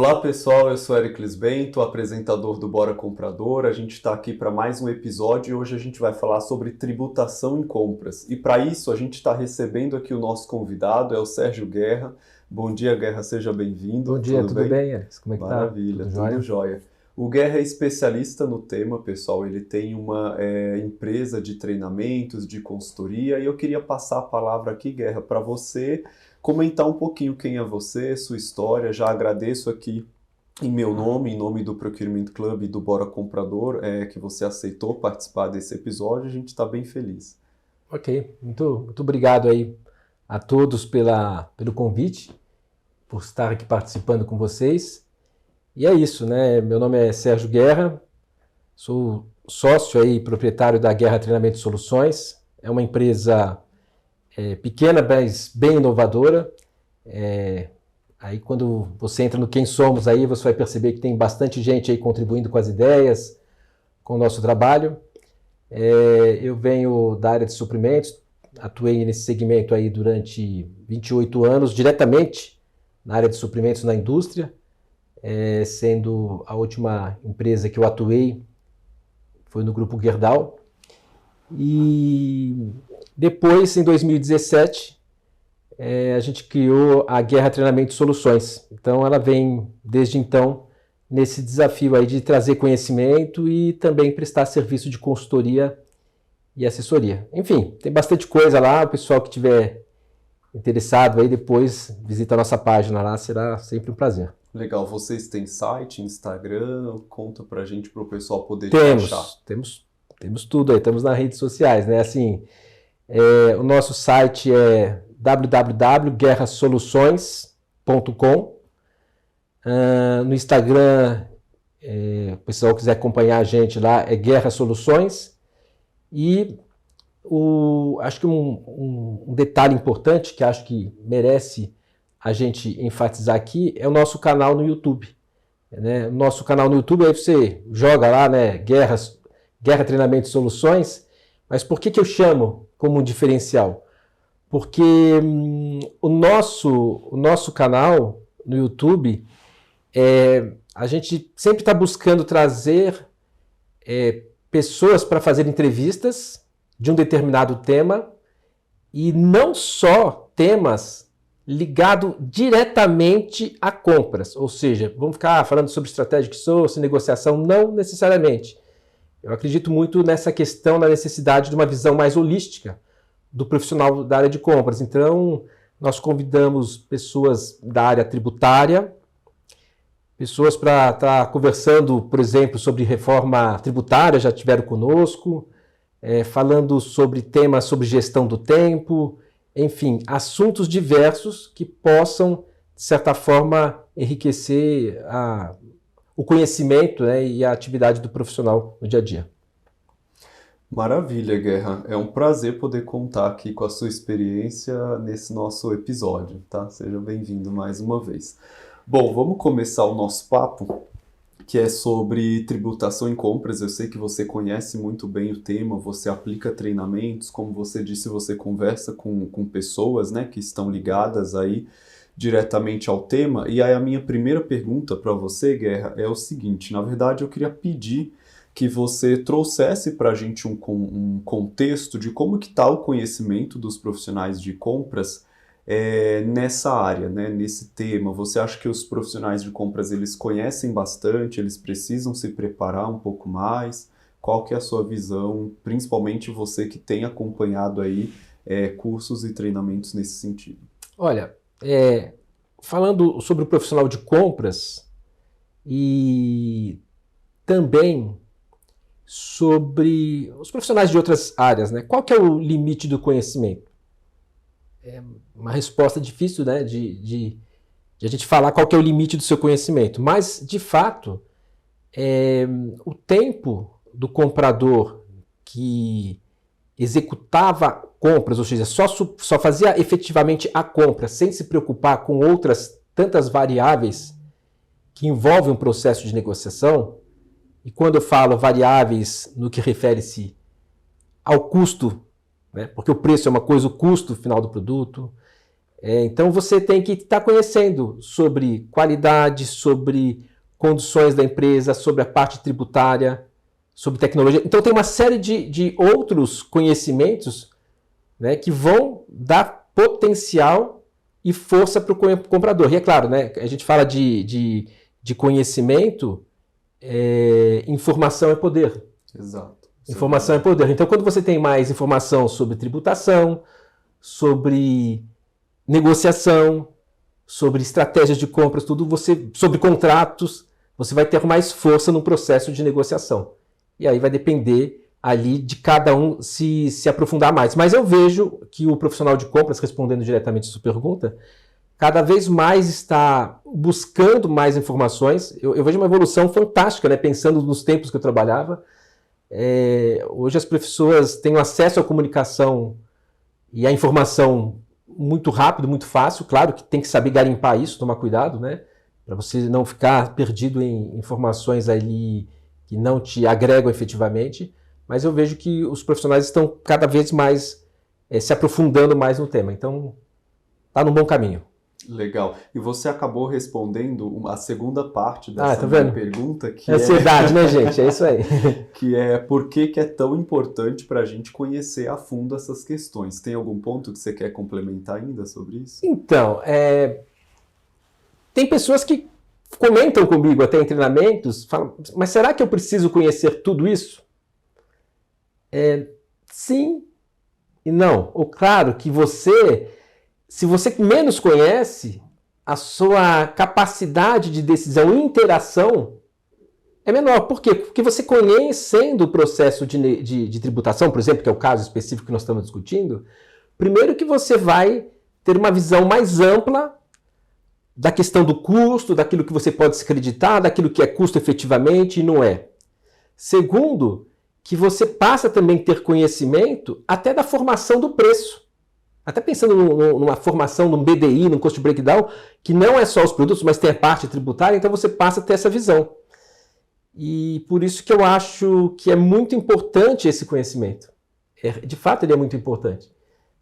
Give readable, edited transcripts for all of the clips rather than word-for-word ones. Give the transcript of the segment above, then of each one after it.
Olá pessoal, eu sou Éricles Bento, apresentador do Bora Comprador. A gente está aqui para mais um episódio e hoje a gente vai falar sobre tributação em compras. E para isso a gente está recebendo aqui o nosso convidado, é o Sérgio Guerra. Bom dia, Guerra, seja bem-vindo. Bom dia, tudo bem, Éricles? Como é que tá? Maravilha, tudo jóia. O Guerra é especialista no tema, pessoal. Ele tem uma empresa de treinamentos, de consultoria, e eu queria passar a palavra aqui, Guerra, para você comentar um pouquinho quem é você, sua história. Já agradeço aqui em meu nome, em nome do Procurement Club e do Bora Comprador, que você aceitou participar desse episódio. A gente está bem feliz. Ok, muito obrigado aí a todos pelo convite, por estar aqui participando com vocês. E é isso, né? Meu nome é Sérgio Guerra, sou sócio aí, proprietário da Guerra Treinamento e Soluções. É uma empresa pequena, mas bem inovadora. Aí quando você entra no Quem Somos, aí você vai perceber que tem bastante gente aí contribuindo com as ideias, com o nosso trabalho. Eu venho da área de suprimentos, atuei nesse segmento aí durante 28 anos, diretamente na área de suprimentos na indústria, sendo a última empresa que eu atuei foi no Grupo Gerdau. E depois, em 2017, a gente criou a Guerra Treinamento e Soluções. Então ela vem, desde então, nesse desafio aí de trazer conhecimento e também prestar serviço de consultoria e assessoria. Enfim, tem bastante coisa lá, o pessoal que tiver interessado aí depois visita a nossa página lá, será sempre um prazer. Legal, vocês têm site, Instagram? Conta pra gente, pro pessoal poder te achar. Temos tudo aí, estamos nas redes sociais, né? Assim, o nosso site é www.guerrasoluções.com. No Instagram, o pessoal quiser acompanhar a gente lá, é Guerra Soluções. E acho que um detalhe importante que acho que merece a gente enfatizar aqui é o nosso canal no YouTube. Né? O nosso canal no YouTube, aí você joga lá, né, Guerra Treinamento e Soluções, mas por que eu chamo como um diferencial? Porque o nosso canal no YouTube, a gente sempre está buscando trazer pessoas para fazer entrevistas de um determinado tema, e não só temas ligados diretamente a compras, ou seja, vamos ficar falando sobre strategic sourcing, negociação, não necessariamente. Eu acredito muito nessa questão, na necessidade de uma visão mais holística do profissional da área de compras. Então, nós convidamos pessoas da área tributária, pessoas para estar conversando, por exemplo, sobre reforma tributária, já tiveram conosco, falando sobre temas sobre gestão do tempo, enfim, assuntos diversos que possam, de certa forma, enriquecer o conhecimento, né, e a atividade do profissional no dia a dia. Maravilha, Guerra. É um prazer poder contar aqui com a sua experiência nesse nosso episódio, tá? Seja bem-vindo mais uma vez. Bom, vamos começar o nosso papo, que é sobre tributação em compras. Eu sei que você conhece muito bem o tema, você aplica treinamentos, como você disse, você conversa com pessoas, né, que estão ligadas aí diretamente ao tema. E aí a minha primeira pergunta para você, Guerra, é o seguinte: na verdade eu queria pedir que você trouxesse para a gente um contexto de como que está o conhecimento dos profissionais de compras nessa área, né, nesse tema. Você acha que os profissionais de compras, eles conhecem bastante, eles precisam se preparar um pouco mais? Qual que é a sua visão, principalmente você que tem acompanhado aí cursos e treinamentos nesse sentido? Olha, falando sobre o profissional de compras e também sobre os profissionais de outras áreas, né? Qual que é o limite do conhecimento? É uma resposta difícil, né, de a gente falar qual que é o limite do seu conhecimento, mas, de fato, o tempo do comprador que executava compras, ou seja, só fazia efetivamente a compra sem se preocupar com outras tantas variáveis que envolvem um processo de negociação. E quando eu falo variáveis no que refere-se ao custo, né, porque o preço é uma coisa, o custo final do produto, Então você tem que estar conhecendo sobre qualidade, sobre condições da empresa, sobre a parte tributária, sobre tecnologia. Então tem uma série de outros conhecimentos, né, que vão dar potencial e força para o comprador. E é claro, né, a gente fala de conhecimento, informação é poder. Exato. Informação é poder. Então quando você tem mais informação sobre tributação, sobre negociação, sobre estratégias de compras, tudo sobre contratos, você vai ter mais força no processo de negociação. E aí vai depender ali de cada um se aprofundar mais. Mas eu vejo que o profissional de compras, respondendo diretamente a sua pergunta, cada vez mais está buscando mais informações. Eu vejo uma evolução fantástica, né? Pensando nos tempos que eu trabalhava. Hoje as pessoas têm acesso à comunicação e à informação muito rápido, muito fácil. Claro que tem que saber garimpar isso, tomar cuidado, né? Para você não ficar perdido em informações ali que não te agregam efetivamente. Mas eu vejo que os profissionais estão cada vez mais se aprofundando mais no tema. Então, está num bom caminho. Legal. E você acabou respondendo a segunda parte dessa minha pergunta, que é ansiedade, né, gente? É isso aí. Que é por que é tão importante para a gente conhecer a fundo essas questões. Tem algum ponto que você quer complementar ainda sobre isso? Então, tem pessoas que comentam comigo até em treinamentos, falam, mas será que eu preciso conhecer tudo isso? Sim e não. Ou claro que se você menos conhece, a sua capacidade de decisão e interação é menor. Por quê? Porque você conhecendo o processo de tributação, por exemplo, que é o caso específico que nós estamos discutindo, primeiro que você vai ter uma visão mais ampla da questão do custo, daquilo que você pode se acreditar, daquilo que é custo efetivamente e não é. Segundo, que você passa também a ter conhecimento até da formação do preço. Até pensando numa formação, num BDI, num Cost Breakdown, que não é só os produtos, mas tem a parte tributária, então você passa a ter essa visão. E por isso que eu acho que é muito importante esse conhecimento. De fato, ele é muito importante.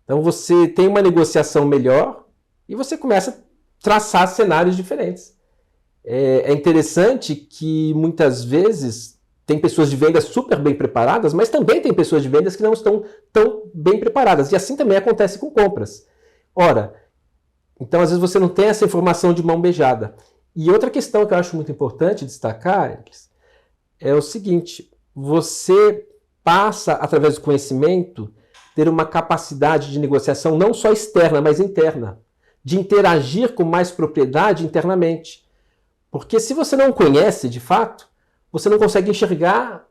Então você tem uma negociação melhor e você começa a traçar cenários diferentes. É interessante que muitas vezes tem pessoas de vendas super bem preparadas, mas também tem pessoas de vendas que não estão tão bem preparadas. E assim também acontece com compras. Ora, então às vezes você não tem essa informação de mão beijada. E outra questão que eu acho muito importante destacar é o seguinte: você passa, através do conhecimento, ter uma capacidade de negociação não só externa, mas interna, de interagir com mais propriedade internamente. Porque se você não conhece, de fato, você não consegue enxergar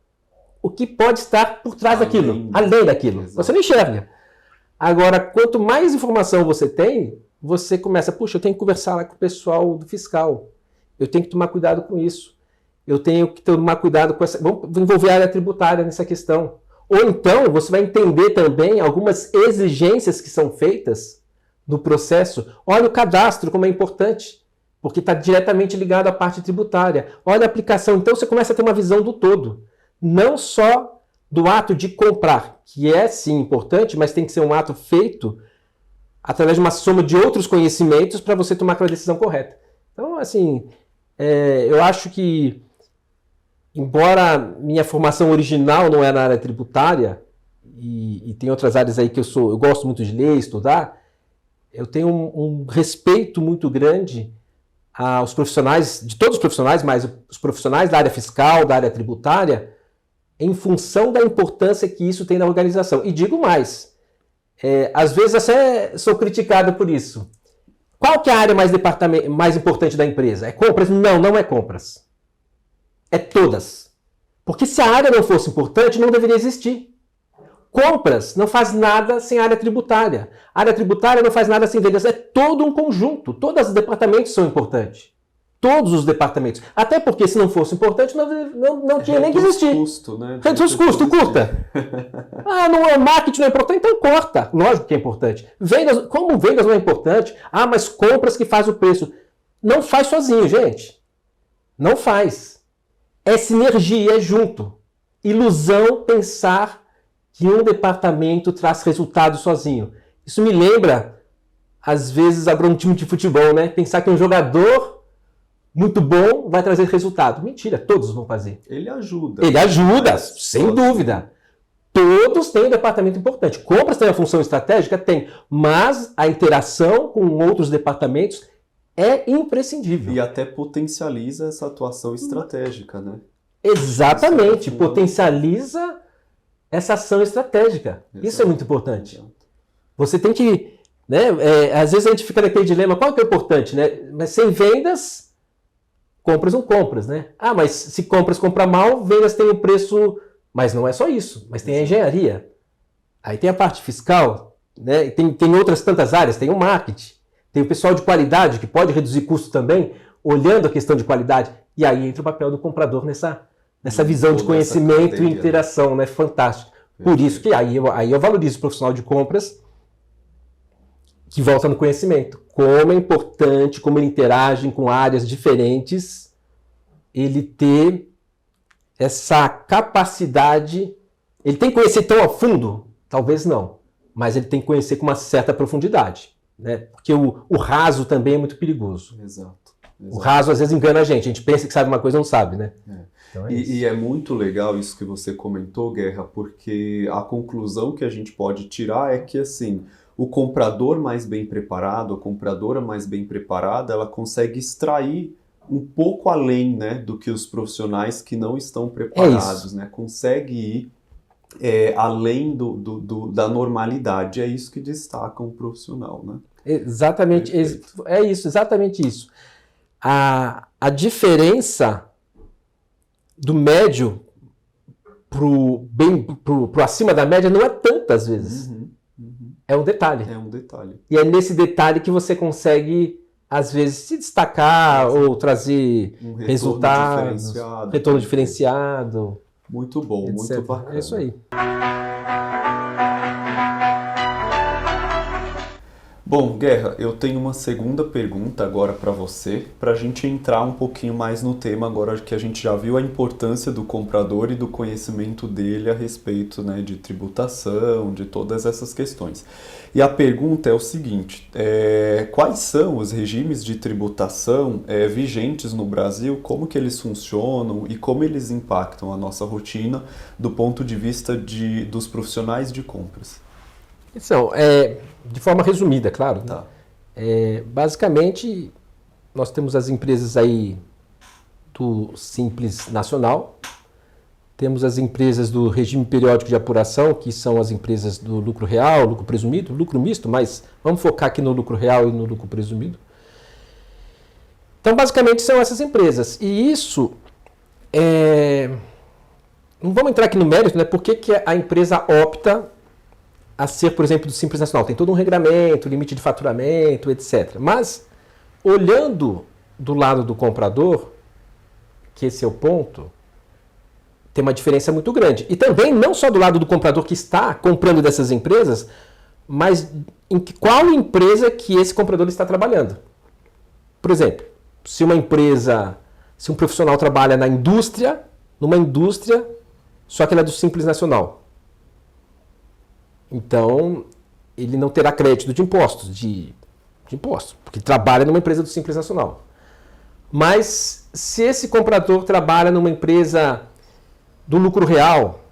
o que pode estar por trás daquilo, além daquilo. Exato. Você não enxerga. Agora, quanto mais informação você tem, você começa, puxa, eu tenho que conversar lá com o pessoal do fiscal. Eu tenho que tomar cuidado com isso. Eu tenho que tomar cuidado com essa... Vamos envolver a área tributária nessa questão. Ou então, você vai entender também algumas exigências que são feitas no processo. Olha o cadastro, como é importante. Porque está diretamente ligado à parte tributária. Olha a aplicação. Então você começa a ter uma visão do todo. Não só do ato de comprar, que é sim importante, mas tem que ser um ato feito através de uma soma de outros conhecimentos para você tomar aquela decisão correta. Então, assim, eu acho que, embora minha formação original não é na área tributária, e tem outras áreas aí que eu gosto muito de ler, estudar, eu tenho um respeito muito grande aos profissionais, de todos os profissionais, mas os profissionais da área fiscal, da área tributária, em função da importância que isso tem na organização. E digo mais, às vezes até sou criticado por isso. Qual que é a área mais importante da empresa? É compras? Não, não é compras. É todas. Porque se a área não fosse importante, não deveria existir. Compras não faz nada sem área tributária. A área tributária não faz nada sem vendas. É todo um conjunto. Todos os departamentos são importantes. Todos os departamentos. Até porque se não fosse importante, não tinha nem que existir. Custo, né? Reduz custo, curta. Não, marketing não é importante, então corta. Lógico que é importante. Vendas, como vendas não é importante, mas compras que faz o preço. Não faz sozinho, gente. Não faz. É sinergia, é junto. Ilusão pensar que um departamento traz resultado sozinho. Isso me lembra às vezes, abrir um time de futebol, né? Pensar que um jogador muito bom vai trazer resultado. Mentira, todos vão fazer. Ele ajuda. Ele ajuda, sem dúvida. Todos têm um departamento importante. Compras tem a função estratégica? Tem. Mas a interação com outros departamentos é imprescindível. E até potencializa essa atuação estratégica, né? Exatamente. Potencializa essa ação estratégica. Exato. Isso é muito importante. Exato. Você tem que... né? Às vezes a gente fica naquele dilema, qual que é o importante? Né? Mas sem vendas, compras não compras. Né? Ah, mas se compras compra mal, vendas tem o preço... Mas não é só isso, mas tem a engenharia. Aí tem a parte fiscal, né? Tem outras tantas áreas, tem o marketing, tem o pessoal de qualidade que pode reduzir custo também, olhando a questão de qualidade. E aí entra o papel do comprador nessa visão de conhecimento e interação, né? Fantástico. Por isso que aí eu valorizo o profissional de compras que volta no conhecimento. Como é importante, como ele interage com áreas diferentes, ele ter essa capacidade. Ele tem que conhecer tão a fundo? Talvez não. Mas ele tem que conhecer com uma certa profundidade. Né? Porque o raso também é muito perigoso. Exato. O raso às vezes engana a gente pensa que sabe uma coisa e não sabe, né? Então e é muito legal isso que você comentou, Guerra, porque a conclusão que a gente pode tirar é que, assim, o comprador mais bem preparado, a compradora mais bem preparada, ela consegue extrair um pouco além, né, do que os profissionais que não estão preparados, né? Consegue ir além da normalidade. É isso que destaca um profissional, né? Exatamente, exatamente isso. A diferença do médio pro acima da média não é tanta às vezes. É um detalhe. É um detalhe. E é nesse detalhe que você consegue, às vezes, se destacar ou trazer resultados, retorno diferenciado. Muito bom, etc. Muito bacana. É isso aí. Bom, Guerra, eu tenho uma segunda pergunta agora para você, para a gente entrar um pouquinho mais no tema agora que a gente já viu a importância do comprador e do conhecimento dele a respeito, né, de tributação, de todas essas questões. E a pergunta é o seguinte, quais são os regimes de tributação vigentes no Brasil, como que eles funcionam e como eles impactam a nossa rotina do ponto de vista dos profissionais de compras? Então, de forma resumida, claro. Tá. Basicamente, nós temos as empresas aí do Simples Nacional, temos as empresas do regime periódico de apuração, que são as empresas do lucro real, lucro presumido, lucro misto, mas vamos focar aqui no lucro real e no lucro presumido. Então, basicamente, são essas empresas. E isso, não vamos entrar aqui no mérito, né? Por que a empresa opta a ser, por exemplo, do Simples Nacional? Tem todo um regramento, limite de faturamento, etc. Mas, olhando do lado do comprador, que esse é o ponto, tem uma diferença muito grande. E também não só do lado do comprador que está comprando dessas empresas, mas em qual empresa que esse comprador está trabalhando. Por exemplo, se um profissional trabalha numa indústria, só que ela é do Simples Nacional. Então, ele não terá crédito de impostos, porque trabalha numa empresa do Simples Nacional. Mas, se esse comprador trabalha numa empresa do lucro real,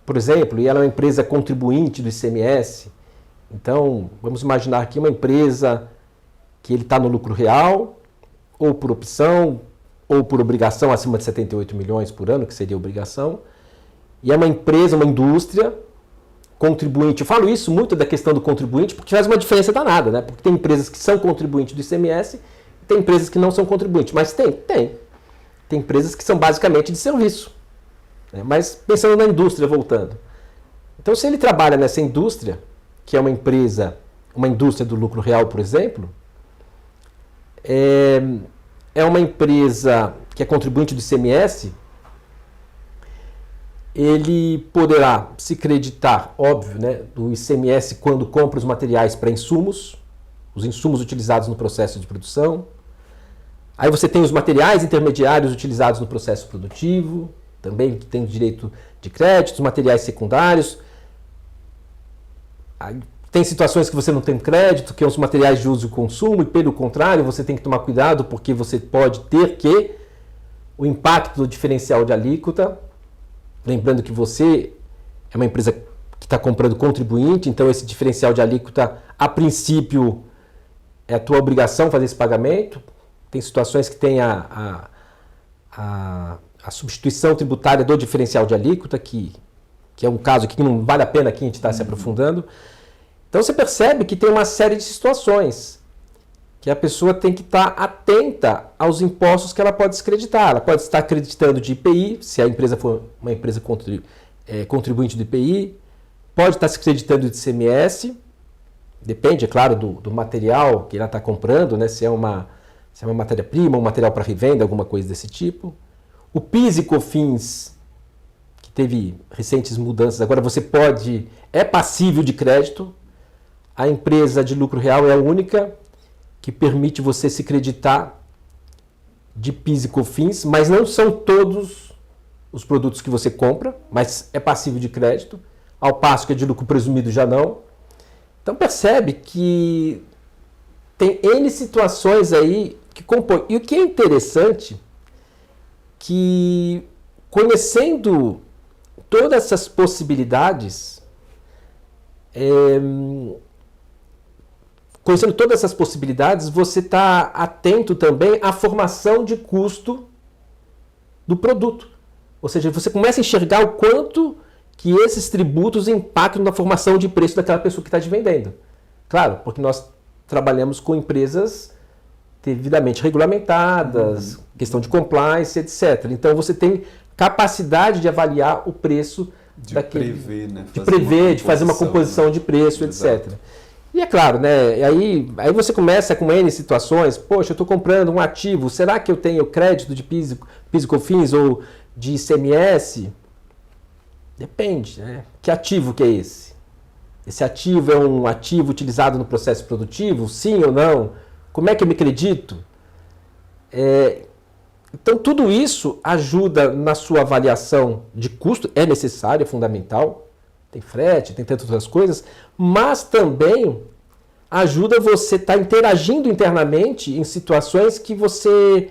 por exemplo, e ela é uma empresa contribuinte do ICMS, então, vamos imaginar aqui uma empresa que ele está no lucro real, ou por opção, ou por obrigação acima de 78 milhões por ano, que seria obrigação, e é uma empresa, uma indústria contribuinte. Eu falo isso muito da questão do contribuinte, porque faz uma diferença danada, né? Porque tem empresas que são contribuintes do ICMS e tem empresas que não são contribuintes. Mas tem. Tem empresas que são basicamente de serviço. Né? Mas pensando na indústria, voltando. Então, se ele trabalha nessa indústria, que é uma indústria do lucro real, por exemplo, é uma empresa que é contribuinte do ICMS, ele poderá se creditar, óbvio, né, do ICMS quando compra os materiais para insumos, os insumos utilizados no processo de produção. Aí você tem os materiais intermediários utilizados no processo produtivo, também que tem o direito de crédito, os materiais secundários. Aí Tem situações que você não tem crédito, que são os materiais de uso e consumo, e pelo contrário, você tem que tomar cuidado porque você pode ter que o impacto do diferencial de alíquota, lembrando que você é uma empresa que está comprando contribuinte, então esse diferencial de alíquota, a princípio, é a tua obrigação fazer esse pagamento. Tem situações que tem a substituição tributária do diferencial de alíquota, que é um caso que não vale a pena aqui a gente estar se aprofundando. Então você percebe que tem uma série de situações que a pessoa tem que estar atenta aos impostos que ela pode descreditar. Ela pode estar acreditando de IPI, se a empresa for uma empresa contribuinte do IPI, pode estar se acreditando de ICMS, depende, é claro, do material que ela está comprando, né? Se é uma matéria-prima, um material para revenda, alguma coisa desse tipo. O PIS e COFINS, que teve recentes mudanças, agora é passível de crédito. A empresa de lucro real é a única que permite você se creditar de PIS e COFINS, mas não são todos os produtos que você compra, mas é passível de crédito, ao passo que a de lucro presumido já não. Então percebe que tem N situações aí que compõem. E o que é interessante, que conhecendo todas essas possibilidades, você está atento também à formação de custo do produto. Ou seja, você começa a enxergar o quanto que esses tributos impactam na formação de preço daquela pessoa que está te vendendo. Claro, porque nós trabalhamos com empresas devidamente regulamentadas, questão de compliance, etc. Então você tem capacidade de avaliar o preço prever, né? De fazer uma composição de preço, etc. Exato. E é claro, né? Aí você começa com N situações. Poxa, eu estou comprando um ativo. Será que eu tenho crédito de PIS e COFINS ou de ICMS? Depende, né? Que ativo que é esse? Esse ativo é um ativo utilizado no processo produtivo? Sim ou não? Como é que eu me acredito? Então, tudo isso ajuda na sua avaliação de custo. É necessário, é fundamental. Tem frete, tem tantas outras coisas. Mas também ajuda você a estar interagindo internamente em situações que você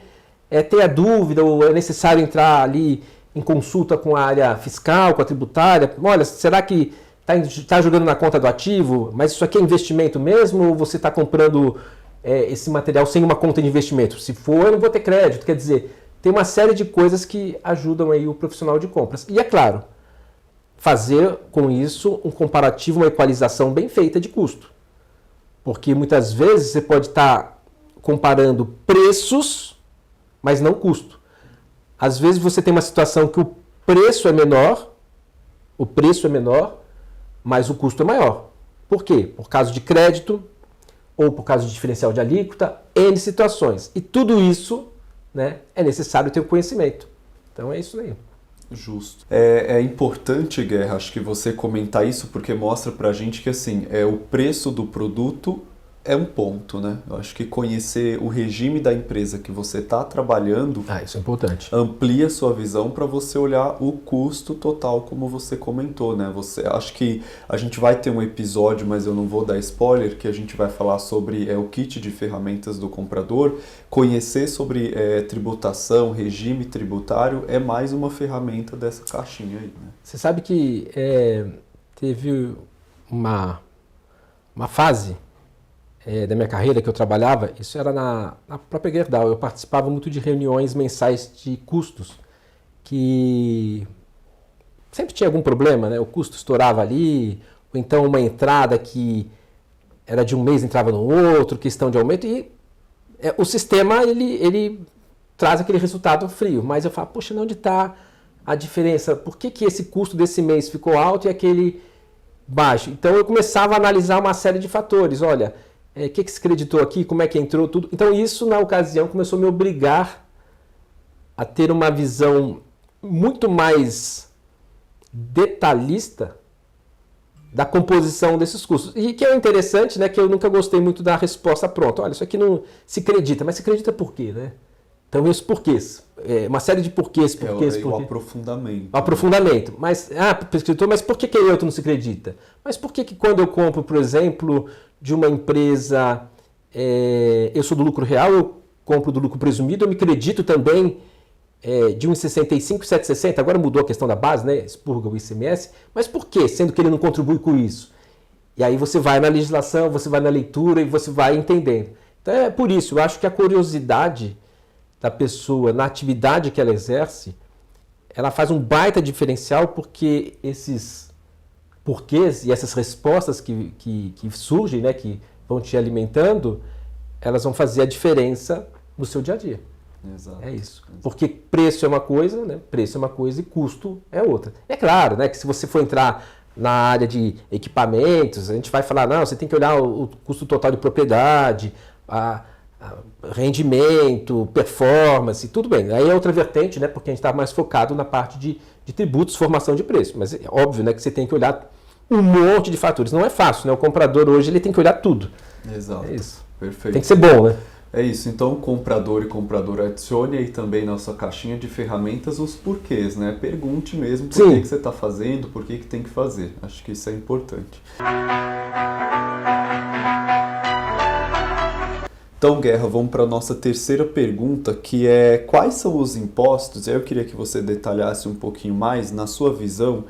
tenha dúvida ou é necessário entrar ali em consulta com a área fiscal, com a tributária. Olha, será que está jogando na conta do ativo, mas isso aqui é investimento mesmo ou você está comprando esse material sem uma conta de investimento? Se for, eu não vou ter crédito. Quer dizer, tem uma série de coisas que ajudam aí o profissional de compras. E é claro, fazer com isso um comparativo, uma equalização bem feita de custo. Porque muitas vezes você pode estar comparando preços, mas não custo. Às vezes você tem uma situação que o preço é menor, mas o custo é maior. Por quê? Por causa de crédito ou por causa de diferencial de alíquota, N situações. E tudo isso, né, é necessário ter o conhecimento. Então é isso aí. Justo. É importante, Guerra, acho que você comentar isso porque mostra pra gente que assim, o preço do produto é um ponto, né? Eu acho que conhecer o regime da empresa que você está trabalhando isso é importante. Amplia sua visão para você olhar o custo total, como você comentou, né? Acho que a gente vai ter um episódio, mas eu não vou dar spoiler, que a gente vai falar sobre o kit de ferramentas do comprador. Conhecer sobre tributação, regime tributário é mais uma ferramenta dessa caixinha aí, né? Você sabe que teve uma fase da minha carreira que eu trabalhava, isso era na própria Gerdau. Eu participava muito de reuniões mensais de custos, que sempre tinha algum problema, né? O custo estourava ali, ou então uma entrada que era de um mês entrava no outro, questão de aumento, e o sistema ele traz aquele resultado frio. Mas eu falo, poxa, onde está a diferença? Por que esse custo desse mês ficou alto e aquele baixo? Então eu começava a analisar uma série de fatores. Olha, o que se creditou aqui, como é que entrou, tudo. Então isso, na ocasião, começou a me obrigar a ter uma visão muito mais detalhista da composição desses custos. E que é interessante, né, que eu nunca gostei muito da resposta pronta. Olha, isso aqui não se acredita, mas se acredita por quê, né? Então, esses porquês. Uma série de porquês. O aprofundamento. O aprofundamento. Mas, prescritor, mas por que outro não se acredita? Mas por que quando eu compro, por exemplo, de uma empresa, eu sou do lucro real, eu compro do lucro presumido, eu me acredito também de 1,65, 7,60, agora mudou a questão da base, né? Expurga o ICMS, mas por quê? Sendo que ele não contribui com isso. E aí você vai na legislação, você vai na leitura e você vai entendendo. Então é por isso, eu acho que a curiosidade da pessoa na atividade que ela exerce, ela faz um baita diferencial, porque esses porquês e essas respostas que surgem, né, que vão te alimentando, elas vão fazer a diferença no seu dia a dia. Exato. É isso. Porque preço é uma coisa, né? Preço é uma coisa e custo é outra. É claro, né, que se você for entrar na área de equipamentos, a gente vai falar, não, você tem que olhar o custo total de propriedade, rendimento, performance, tudo bem. Aí é outra vertente, né, porque a gente está mais focado na parte de tributos, formação de preço. Mas é óbvio, né, que você tem que olhar um monte de fatores. Não é fácil, né? O comprador hoje ele tem que olhar tudo. Exato. É isso. Perfeito. Tem que ser bom, né? É isso, então comprador e compradora adicione aí também na sua caixinha de ferramentas os porquês, né? Pergunte mesmo por que você está fazendo, por que tem que fazer. Acho que isso é importante. Então, Guerra, vamos para a nossa terceira pergunta, que é quais são os impostos, eu queria que você detalhasse um pouquinho mais, na sua visão,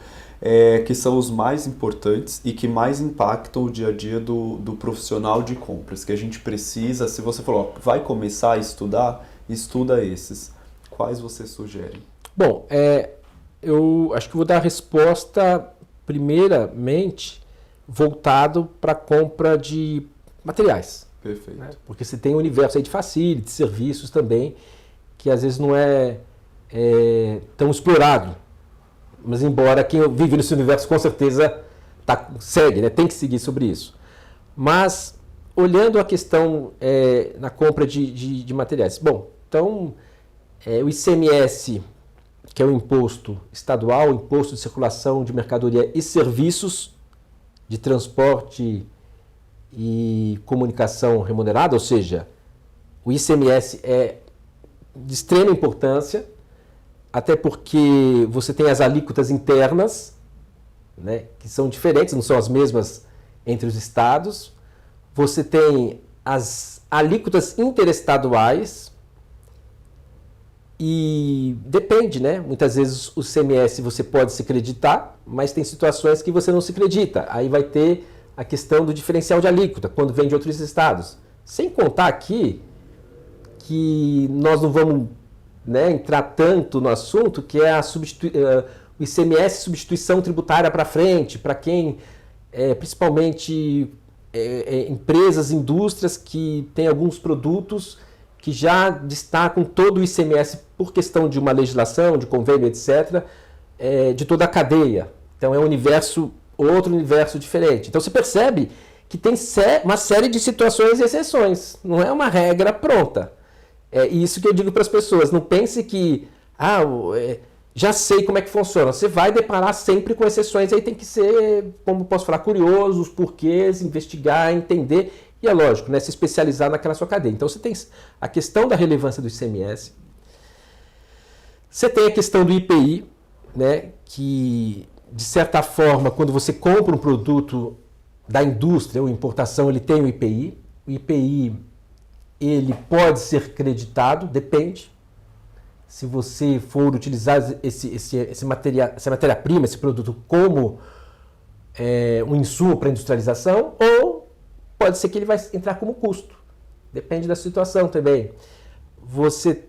que são os mais importantes e que mais impactam o dia a dia do profissional de compras, que a gente precisa, se você falou, vai começar a estudar, estuda esses. Quais você sugere? Bom, eu acho que vou dar a resposta, primeiramente, voltado para a compra de materiais. Perfeito. Né? Porque você tem um universo aí de facilities, serviços também, que às vezes não é tão explorado. Mas embora quem vive nesse universo com certeza segue, né? Tem que seguir sobre isso. Mas, olhando a questão na compra de materiais. Bom, então, o ICMS, que é o imposto estadual, o imposto de circulação de mercadoria e serviços de transporte e comunicação remunerada, ou seja, o ICMS é de extrema importância, até porque você tem as alíquotas internas, né, que são diferentes, não são as mesmas entre os estados. Você tem as alíquotas interestaduais e depende, né? Muitas vezes o ICMS você pode se creditar, mas tem situações que você não se acredita. Aí vai ter a questão do diferencial de alíquota, quando vem de outros estados. Sem contar aqui que nós não vamos, né, entrar tanto no assunto, que é o ICMS substituição tributária para frente, para quem, principalmente empresas, indústrias que têm alguns produtos que já destacam todo o ICMS por questão de uma legislação, de convênio, etc., de toda a cadeia. Então é outro universo diferente. Então você percebe que tem uma série de situações e exceções, não é uma regra pronta. É isso que eu digo para as pessoas. Não pense que já sei como é que funciona. Você vai deparar sempre com exceções. Aí tem que ser, como posso falar, curioso, os porquês, investigar, entender. E é lógico, né, se especializar naquela sua cadeia. Então você tem a questão da relevância do ICMS. Você tem a questão do IPI, né, que, de certa forma, quando você compra um produto da indústria ou importação, ele tem o IPI. O IPI... ele pode ser creditado, depende. Se você for utilizar essa matéria-prima, esse produto como um insumo para industrialização, ou pode ser que ele vai entrar como custo. Depende da situação também.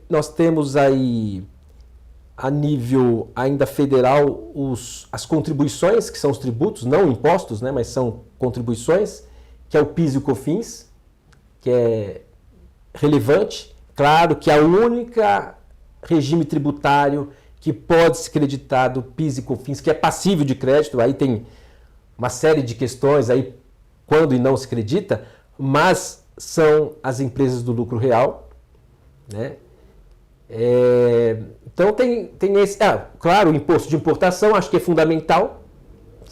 Nós temos aí, a nível ainda federal, as contribuições, que são os tributos, não impostos, né, mas são contribuições, que é o PIS e o COFINS, que é relevante. Claro que a única regime tributário que pode se creditar do PIS e COFINS, que é passível de crédito, aí tem uma série de questões aí quando e não se acredita, mas são as empresas do lucro real, né? Então tem esse, claro, o imposto de importação acho que é fundamental,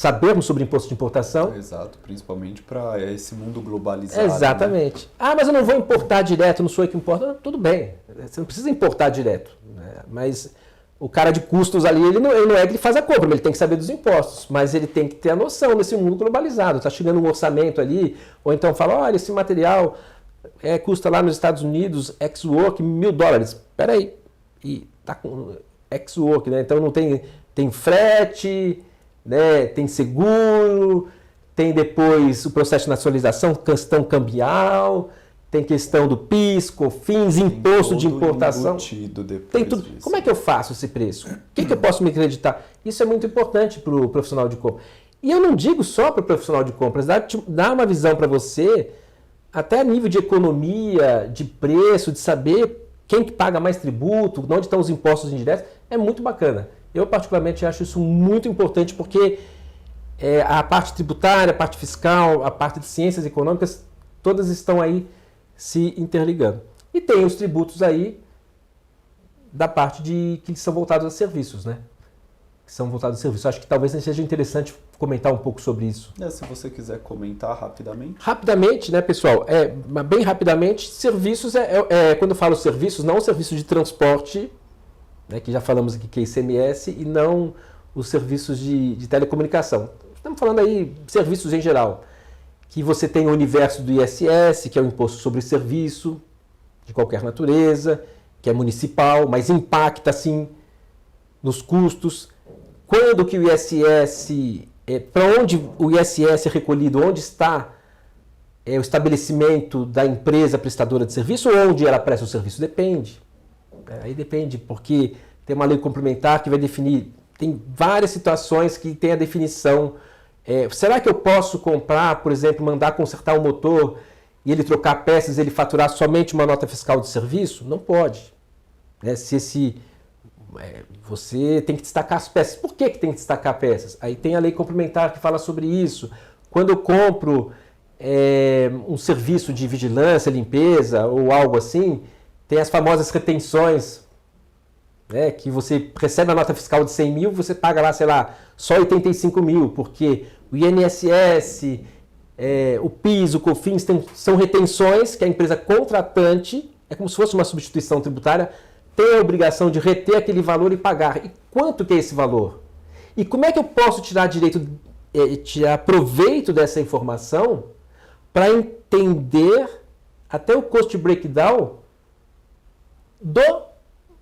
sabermos sobre imposto de importação. Exato, principalmente para esse mundo globalizado. Exatamente. Né? Ah, mas eu não vou importar direto, não sou eu que importo. Não, tudo bem, você não precisa importar direto. Né? Mas o cara de custos ali, ele não é que ele faz a compra, mas ele tem que saber dos impostos. Mas ele tem que ter a noção nesse mundo globalizado. Está chegando um orçamento ali, ou então fala, olha, esse material custa lá nos Estados Unidos, ex-work, $1.000. Espera aí, e tá com ex-work, né? Então não tem frete, né? Tem seguro, tem depois o processo de nacionalização, questão cambial, tem questão do PIS, COFINS, imposto de importação. Tem tudo. Disso. Como é que eu faço esse preço? O que eu posso me acreditar? Isso é muito importante para o profissional de compra. E eu não digo só para o profissional de compras, dá uma visão para você, até a nível de economia, de preço, de saber quem que paga mais tributo, onde estão os impostos indiretos, é muito bacana. Eu particularmente acho isso muito importante porque a parte tributária, a parte fiscal, a parte de ciências econômicas, todas estão aí se interligando. E tem os tributos aí da parte que são voltados a serviços, né? Que são voltados a serviços. Acho que talvez seja interessante comentar um pouco sobre isso. Se você quiser comentar rapidamente. Rapidamente, né, pessoal? Bem rapidamente, serviços quando eu falo serviços, não o serviço de transporte, né, que já falamos aqui que é ICMS, e não os serviços de telecomunicação. Estamos falando aí de serviços em geral. Que você tem o universo do ISS, que é o Imposto sobre Serviço, de qualquer natureza, que é municipal, mas impacta, sim, nos custos. Quando que o ISS, para onde o ISS é recolhido, onde está o estabelecimento da empresa prestadora de serviço, ou onde ela presta o serviço? Depende. Aí depende, porque tem uma lei complementar que vai definir, tem várias situações que tem a definição. Será que eu posso comprar, por exemplo, mandar consertar o motor e ele trocar peças e ele faturar somente uma nota fiscal de serviço? Não pode. Você tem que destacar as peças. Por que tem que destacar peças? Aí tem a lei complementar que fala sobre isso. Quando eu compro um serviço de vigilância, limpeza ou algo assim, tem as famosas retenções, né, que você recebe a nota fiscal de 100 mil, você paga lá, sei lá, só 85 mil, porque o INSS, o PIS, o COFINS são retenções que a empresa contratante, é como se fosse uma substituição tributária, tem a obrigação de reter aquele valor e pagar. E quanto que é esse valor? E como é que eu posso tirar proveito dessa informação para entender até o cost breakdown do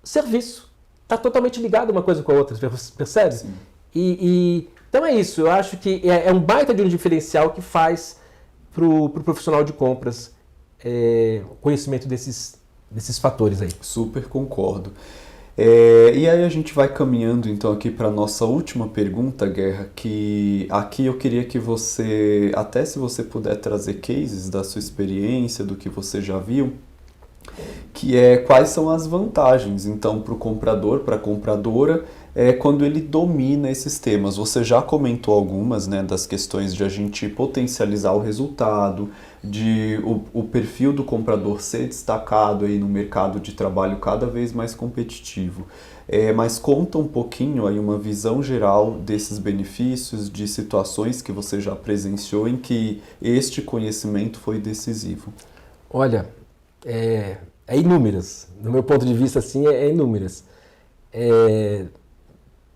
serviço? Está totalmente ligado uma coisa com a outra, percebe? Sim. Então é isso, eu acho que é um baita de um diferencial que faz para o profissional de compras conhecimento desses fatores aí. Super concordo. E aí a gente vai caminhando então aqui para a nossa última pergunta, Guerra, que aqui eu queria que você, até se você puder trazer cases da sua experiência, do que você já viu, que quais são as vantagens, então, para o comprador, para a compradora, quando ele domina esses temas. Você já comentou algumas, né, das questões de a gente potencializar o resultado, de o perfil do comprador ser destacado aí no mercado de trabalho cada vez mais competitivo. Mas conta um pouquinho aí uma visão geral desses benefícios, de situações que você já presenciou em que este conhecimento foi decisivo. Olha, inúmeras. Do meu ponto de vista, assim, inúmeras.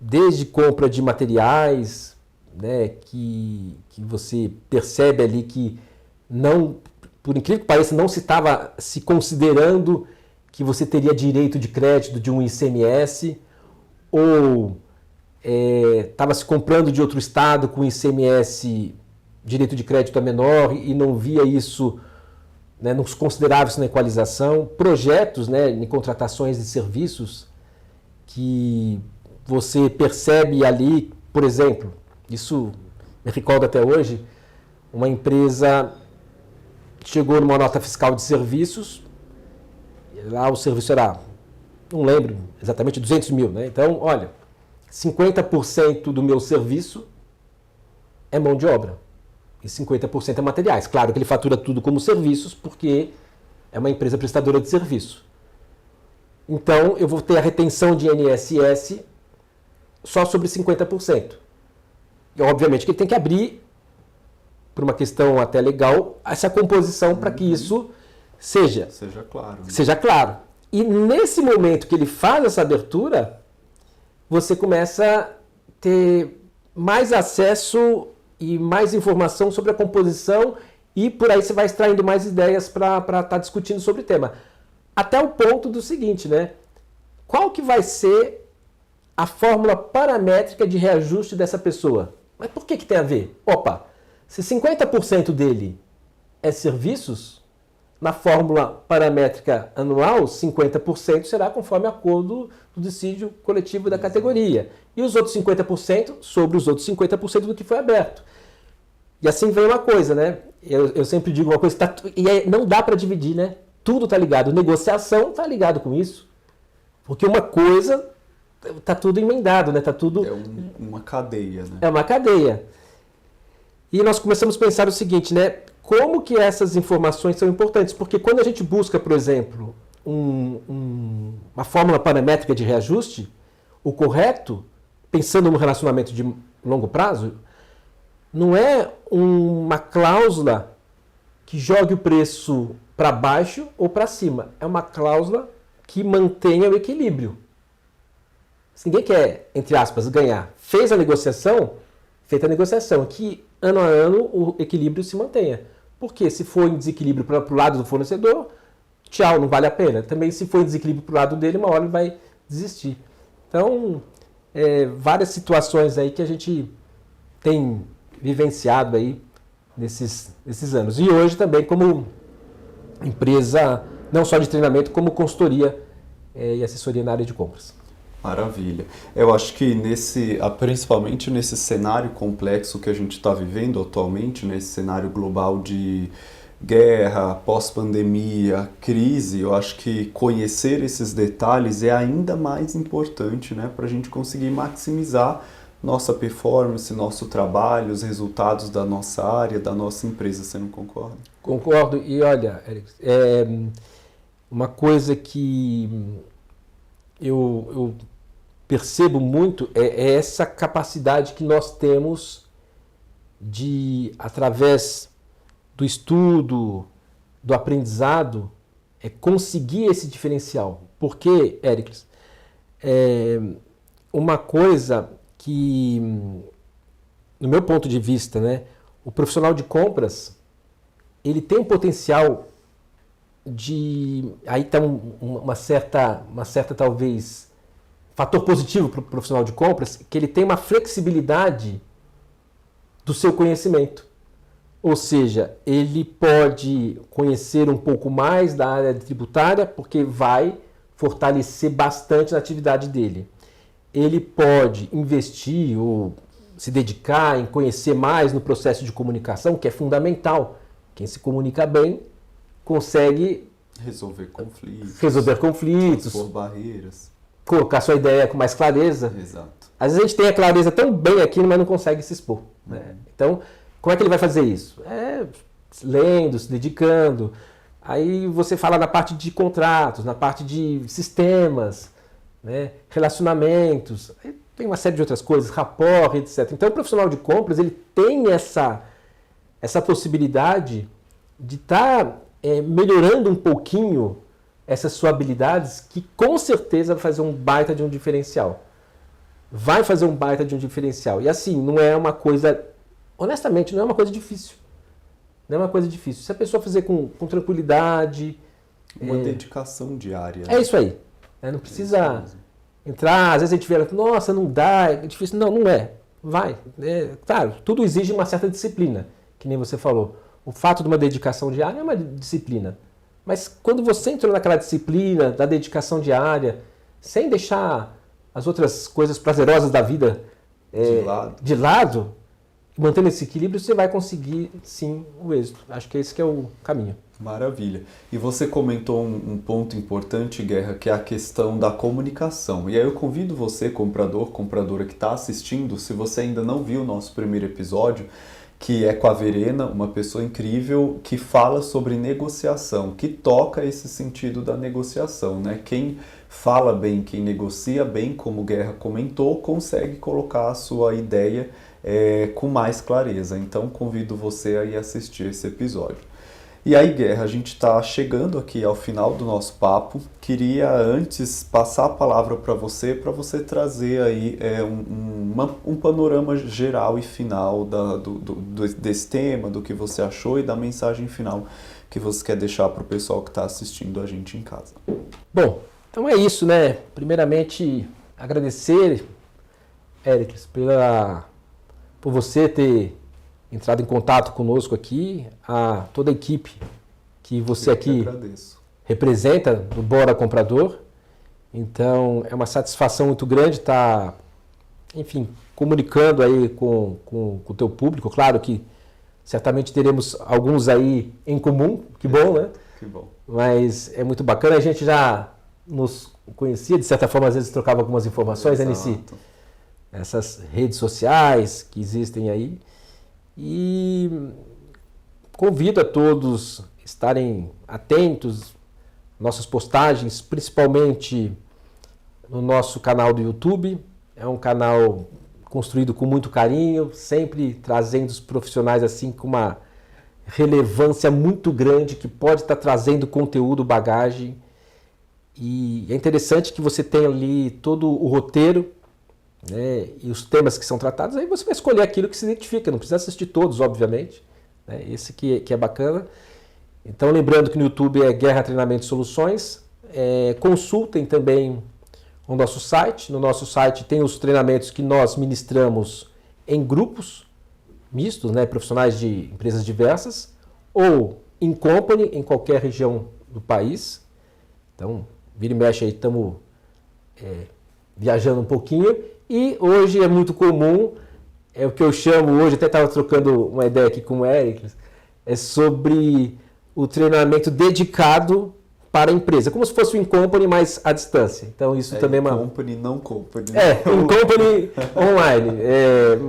Desde compra de materiais, né, que você percebe ali que não, por incrível que pareça, não se estava se considerando que você teria direito de crédito de um ICMS, ou estava se comprando de outro estado com ICMS, direito de crédito a menor, e não via isso, né, não se considerava isso na equalização. Projetos, né, em contratações de serviços que você percebe ali, por exemplo, isso me recordo até hoje, uma empresa chegou numa nota fiscal de serviços, lá o serviço era, não lembro exatamente, 200 mil, né? Então, olha, 50% do meu serviço é mão de obra e 50% é materiais. Claro que ele fatura tudo como serviços, porque é uma empresa prestadora de serviço. Então, eu vou ter a retenção de INSS só sobre 50%. E, obviamente que ele tem que abrir, por uma questão até legal, essa composição para que isso seja claro. Né? Seja claro. E nesse momento que ele faz essa abertura, você começa a ter mais acesso e mais informação sobre a composição e por aí você vai extraindo mais ideias para estar discutindo sobre o tema. Até o ponto do seguinte, né? Qual que vai ser a fórmula paramétrica de reajuste dessa pessoa? Mas por que tem a ver? Opa, se 50% dele é serviços, na fórmula paramétrica anual, 50% será conforme acordo do dissídio coletivo da categoria. E os outros 50% sobre os outros 50% do que foi aberto. E assim vem uma coisa, né? Eu sempre digo uma coisa, não dá para dividir, né? Tudo está ligado. Negociação está ligado com isso. Porque uma coisa está tudo emendado, né? Tá tudo... uma cadeia, né? É uma cadeia. E nós começamos a pensar o seguinte, né? Como que essas informações são importantes? Porque quando a gente busca, por exemplo, uma fórmula paramétrica de reajuste, o correto, pensando no relacionamento de longo prazo, não é uma cláusula que jogue o preço para baixo ou para cima. É uma cláusula que mantenha o equilíbrio. Se ninguém quer, entre aspas, ganhar, feita a negociação, que ano a ano o equilíbrio se mantenha. Porque se for em desequilíbrio para o lado do fornecedor, tchau, não vale a pena. Também se for em desequilíbrio para o lado dele, uma hora ele vai desistir. Então, várias situações aí que a gente tem vivenciado aí nesses anos. E hoje também como empresa, não só de treinamento, como consultoria e assessoria na área de compras. Maravilha. Eu acho que principalmente nesse cenário complexo que a gente está vivendo atualmente, nesse cenário global de guerra, pós-pandemia, crise, eu acho que conhecer esses detalhes é ainda mais importante, né, para a gente conseguir maximizar nossa performance, nosso trabalho, os resultados da nossa área, da nossa empresa. Você não concorda? Concordo. E olha, Eric, uma coisa que eu percebo muito é essa capacidade que nós temos de, através do estudo, do aprendizado, conseguir esse diferencial. Porque, Éricles, uma coisa que, no meu ponto de vista, né, o profissional de compras, ele tem um potencial de... Aí está uma certa, talvez, fator positivo para o profissional de compras, que ele tem uma flexibilidade do seu conhecimento. Ou seja, ele pode conhecer um pouco mais da área tributária, porque vai fortalecer bastante na atividade dele. Ele pode investir ou se dedicar em conhecer mais no processo de comunicação, que é fundamental. Quem se comunica bem consegue resolver conflitos, transpor barreiras, colocar sua ideia com mais clareza. Exato. Às vezes a gente tem a clareza tão bem aqui, mas não consegue se expor. Né? Então, como é que ele vai fazer isso? Lendo, se dedicando. Aí você fala na parte de contratos, na parte de sistemas, né? Relacionamentos, aí tem uma série de outras coisas, rapport, etc. Então o profissional de compras ele tem essa possibilidade de estar melhorando um pouquinho essas suas habilidades, que com certeza vai fazer um baita de um diferencial. Vai fazer um baita de um diferencial. E assim, não é uma coisa... Honestamente, não é uma coisa difícil. Não é uma coisa difícil. Se a pessoa fizer com tranquilidade... Uma dedicação diária. É isso aí. Não precisa entrar... Às vezes a gente vê, nossa, não dá, é difícil. Não, não é. Vai. Claro, tudo exige uma certa disciplina, que nem você falou. O fato de uma dedicação diária é uma disciplina. Mas quando você entrou naquela disciplina da dedicação diária, sem deixar as outras coisas prazerosas da vida de lado, mantendo esse equilíbrio, você vai conseguir, sim, o êxito. Acho que esse que é o caminho. Maravilha. E você comentou um ponto importante, Guerra, que é a questão da comunicação. E aí eu convido você, comprador, compradora que está assistindo, se você ainda não viu o nosso primeiro episódio, que é com a Verena, uma pessoa incrível, que fala sobre negociação, que toca esse sentido da negociação, né? Quem fala bem, quem negocia bem, como o Guerra comentou, consegue colocar a sua ideia com mais clareza. Então convido você a ir assistir esse episódio. E aí, Guerra, a gente está chegando aqui ao final do nosso papo. Queria antes passar a palavra para você trazer aí um panorama geral e final desse tema, do que você achou e da mensagem final que você quer deixar para o pessoal que está assistindo a gente em casa. Bom, então é isso, né? Primeiramente, agradecer, Éricles, por você ter entrado em contato conosco aqui, a toda a equipe que você aqui representa do Bora Comprador. Então, é uma satisfação muito grande estar, enfim, comunicando aí com o teu público. Claro que certamente teremos alguns aí em comum, que bom, né? Que bom. Mas é muito bacana, a gente já nos conhecia, de certa forma, às vezes trocava algumas informações, né, nessas redes sociais que existem aí. E convido a todos estarem atentos às nossas postagens, principalmente no nosso canal do YouTube. É um canal construído com muito carinho, sempre trazendo os profissionais assim com uma relevância muito grande, que pode estar trazendo conteúdo, bagagem. E é interessante que você tenha ali todo o roteiro, né, e os temas que são tratados, aí você vai escolher aquilo que se identifica, não precisa assistir todos, obviamente, né, esse que é bacana. Então, lembrando que no YouTube é Guerra Treinamento Soluções, consultem também o nosso site. No nosso site tem os treinamentos que nós ministramos em grupos mistos, né, profissionais de empresas diversas, ou in company, em qualquer região do país. Então, vira e mexe aí, estamos viajando um pouquinho. E hoje é muito comum, é o que eu chamo hoje, até estava trocando uma ideia aqui com o Eric, é sobre o treinamento dedicado para a empresa, como se fosse o in-company, mas à distância. Então isso também é uma... In-company, não company. In-company online.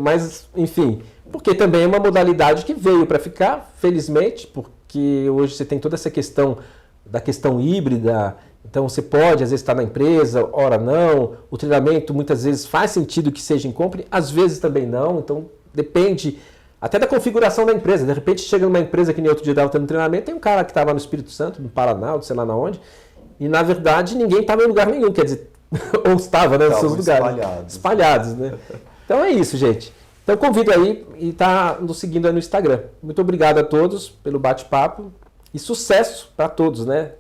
Mas, enfim, porque também é uma modalidade que veio para ficar, felizmente, porque hoje você tem toda essa questão da questão híbrida. Então você pode, às vezes, estar na empresa, ora não. O treinamento, muitas vezes, faz sentido que seja em company, às vezes também não. Então depende até da configuração da empresa. De repente chega numa empresa que nem outro dia estava tendo treinamento, tem um cara que estava no Espírito Santo, no Paraná, ou sei lá na onde, e na verdade ninguém estava em lugar nenhum, quer dizer, ou estava, né, nos seus lugares. Espalhados, né? Então é isso, gente. Então convido aí e está nos seguindo aí no Instagram. Muito obrigado a todos pelo bate-papo e sucesso para todos, né?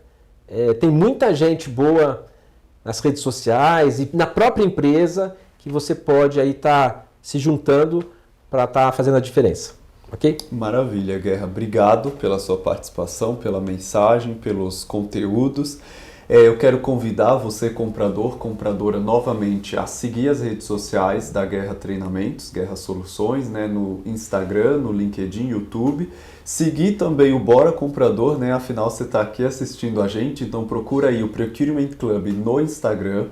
Tem muita gente boa nas redes sociais e na própria empresa que você pode aí estar se juntando para estar fazendo a diferença, ok? Maravilha, Guerra. Obrigado pela sua participação, pela mensagem, pelos conteúdos. Eu quero convidar você, comprador, compradora, novamente a seguir as redes sociais da Guerra Treinamentos, Guerra Soluções, né, no Instagram, no LinkedIn, YouTube. Seguir também o Bora Comprador, né, afinal você está aqui assistindo a gente, então procura aí o Procurement Club no Instagram,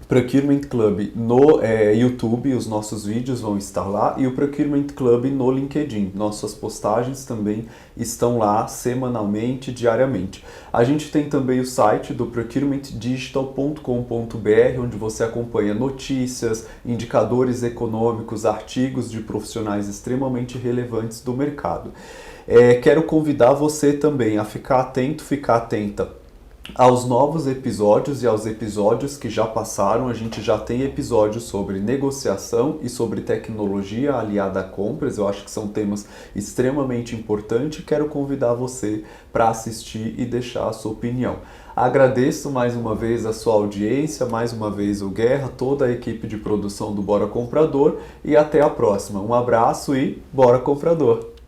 Procurement Club no YouTube, os nossos vídeos vão estar lá, e o Procurement Club no LinkedIn. Nossas postagens também estão lá semanalmente, diariamente. A gente tem também o site do procurementdigital.com.br, onde você acompanha notícias, indicadores econômicos, artigos de profissionais extremamente relevantes do mercado. Quero convidar você também a ficar atento, ficar atenta aos novos episódios e aos episódios que já passaram. A gente já tem episódios sobre negociação e sobre tecnologia aliada a compras. Eu acho que são temas extremamente importantes. Quero convidar você para assistir e deixar a sua opinião. Agradeço mais uma vez a sua audiência, mais uma vez o Guerra, toda a equipe de produção do Bora Comprador, e até a próxima. Um abraço e Bora Comprador!